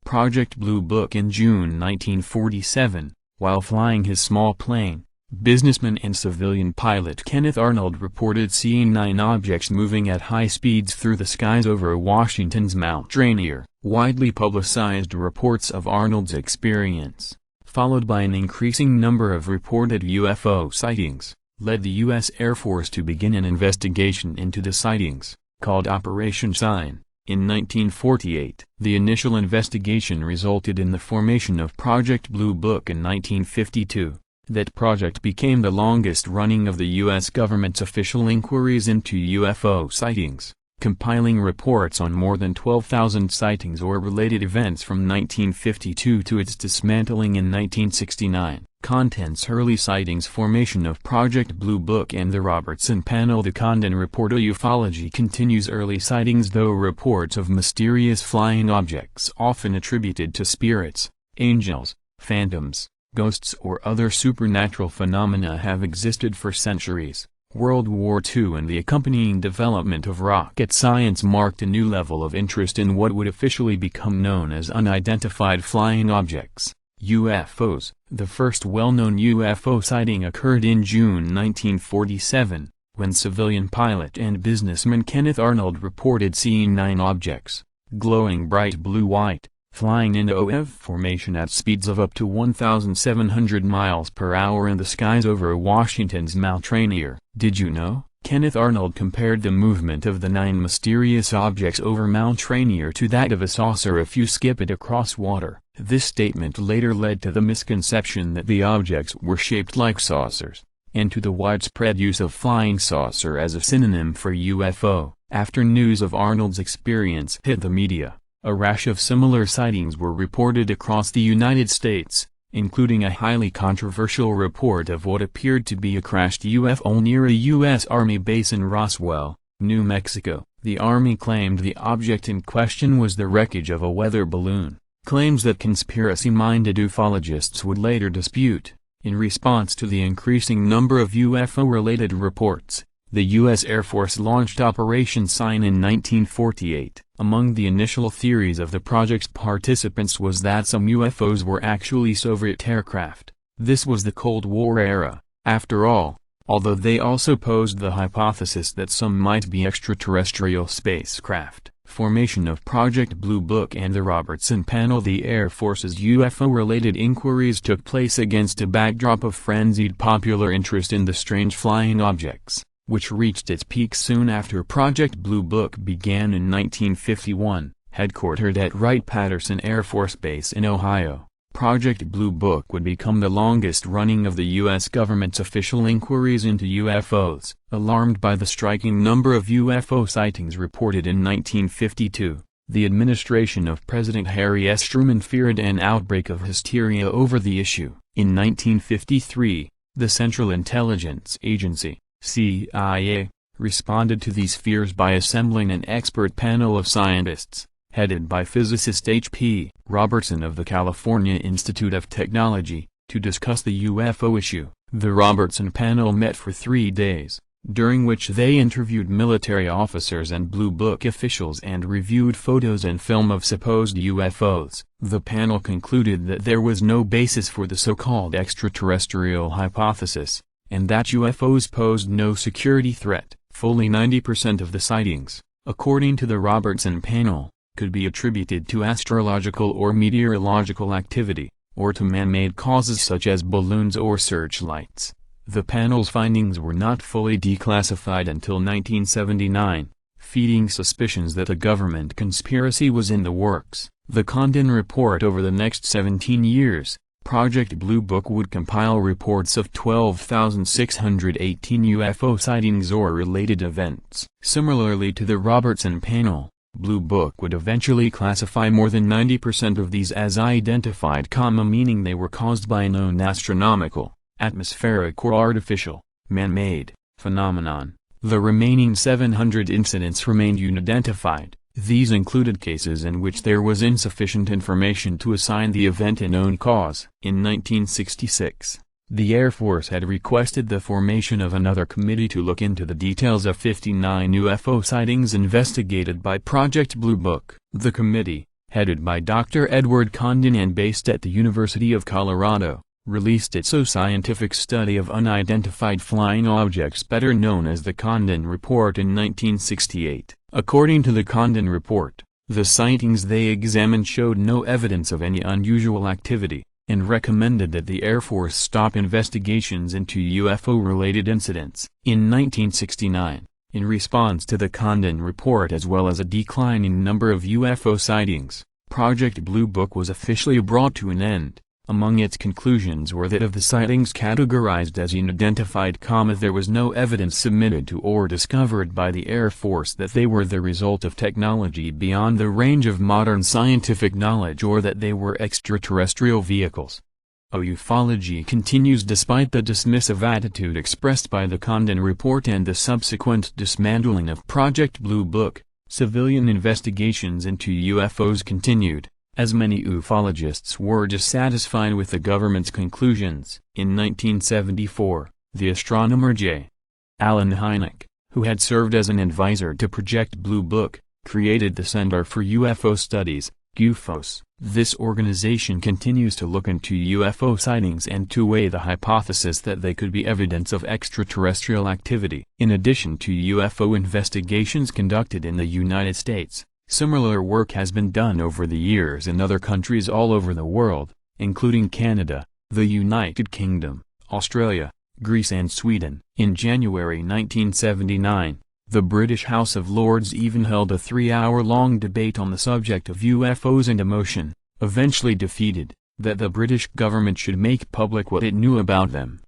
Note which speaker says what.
Speaker 1: Project Blue Book in June 1947, while flying his small plane. Businessman and civilian pilot Kenneth Arnold reported seeing 9 objects moving at high speeds through the skies over Washington's Mount Rainier. Widely publicized reports of Arnold's experience, followed by an increasing number of reported UFO sightings, led the U.S. Air Force to begin an investigation into the sightings, called Operation Sign. In 1948, the initial investigation resulted in the formation of Project Blue Book in 1952. That project became the longest running of the U.S. government's official inquiries into UFO sightings, compiling reports on more than 12,000 sightings or related events from 1952 to its dismantling in 1969. Contents: Early sightings, formation of Project Blue Book and the Robertson Panel. The Condon Report. Ufology continues. Early sightings. Though reports of mysterious flying objects often attributed to spirits, angels, phantoms, ghosts or other supernatural phenomena have existed for centuries, World War II and the accompanying development of rocket science marked a new level of interest in what would officially become known as unidentified flying objects, UFOs. The first well-known UFO sighting occurred in June 1947, when civilian pilot and businessman Kenneth Arnold reported seeing 9 objects, glowing bright blue-white, flying in OF formation at speeds of up to 1,700 miles per hour in the skies over Washington's Mount Rainier. Did you know? Kenneth Arnold compared the movement of the 9 mysterious objects over Mount Rainier to that of a saucer if you skip it across water. This statement later led to the misconception that the objects were shaped like saucers, and to the widespread use of flying saucer as a synonym for UFO. After news of Arnold's experience hit the media, a rash of similar sightings were reported across the United States, including a highly controversial report of what appeared to be a crashed UFO near a U.S. Army base in Roswell, New Mexico. The Army claimed the object in question was the wreckage of a weather balloon, claims that conspiracy-minded ufologists would later dispute. In response to the increasing number of UFO-related reports, the U.S. Air Force launched Operation Sign in 1948. Among the initial theories of the project's participants was that some UFOs were actually Soviet aircraft. This was the Cold War era, after all, although they also posed the hypothesis that some might be extraterrestrial spacecraft. Formation of Project Blue Book and the Robertson Panel. The Air Force's UFO-related inquiries took place against a backdrop of frenzied popular interest in the strange flying objects, which reached its peak soon after Project Blue Book began in 1951. Headquartered at Wright-Patterson Air Force Base in Ohio, Project Blue Book would become the longest running of the U.S. government's official inquiries into UFOs. Alarmed by the striking number of UFO sightings reported in 1952, the administration of President Harry S. Truman feared an outbreak of hysteria over the issue. In 1953, the Central Intelligence Agency, CIA, responded to these fears by assembling an expert panel of scientists, headed by physicist H.P. Robertson of the California Institute of Technology, to discuss the UFO issue. The Robertson panel met for 3 days, during which they interviewed military officers and Blue Book officials and reviewed photos and film of supposed UFOs. The panel concluded that there was no basis for the so-called extraterrestrial hypothesis, and that UFOs posed no security threat. Fully 90% of the sightings, according to the Robertson panel, could be attributed to astrological or meteorological activity, or to man-made causes such as balloons or searchlights. The panel's findings were not fully declassified until 1979, feeding suspicions that a government conspiracy was in the works. The Condon Report. Over the next 17 years, Project Blue Book would compile reports of 12,618 UFO sightings or related events. Similarly to the Robertson panel, Blue Book would eventually classify more than 90% of these as identified, meaning they were caused by a known astronomical, atmospheric or artificial, man-made, phenomenon. The remaining 700 incidents remained unidentified. These included cases in which there was insufficient information to assign the event a known cause. In 1966, the Air Force had requested the formation of another committee to look into the details of 59 UFO sightings investigated by Project Blue Book. The committee, headed by Dr. Edward Condon and based at the University of Colorado, released its scientific study of unidentified flying objects better known as the Condon Report in 1968. According to the Condon Report, the sightings they examined showed no evidence of any unusual activity, and recommended that the Air Force stop investigations into UFO-related incidents. In 1969, in response to the Condon Report as well as a declining number of UFO sightings, Project Blue Book was officially brought to an end. Among its conclusions were that of the sightings categorized as unidentified, there was no evidence submitted to or discovered by the Air Force that they were the result of technology beyond the range of modern scientific knowledge or that they were extraterrestrial vehicles. Ufology continues despite the dismissive attitude expressed by the Condon Report and the subsequent dismantling of Project Blue Book. Civilian investigations into UFOs continued, as many ufologists were dissatisfied with the government's conclusions. In 1974, the astronomer J. Allen Hynek, who had served as an advisor to Project Blue Book, created the Center for UFO Studies, UFOS. This organization continues to look into UFO sightings and to weigh the hypothesis that they could be evidence of extraterrestrial activity. In addition to UFO investigations conducted in the United States, similar work has been done over the years in other countries all over the world, including Canada, the United Kingdom, Australia, Greece and Sweden. In January 1979, the British House of Lords even held a 3-hour-long debate on the subject of UFOs and a motion, eventually defeated, that the British government should make public what it knew about them.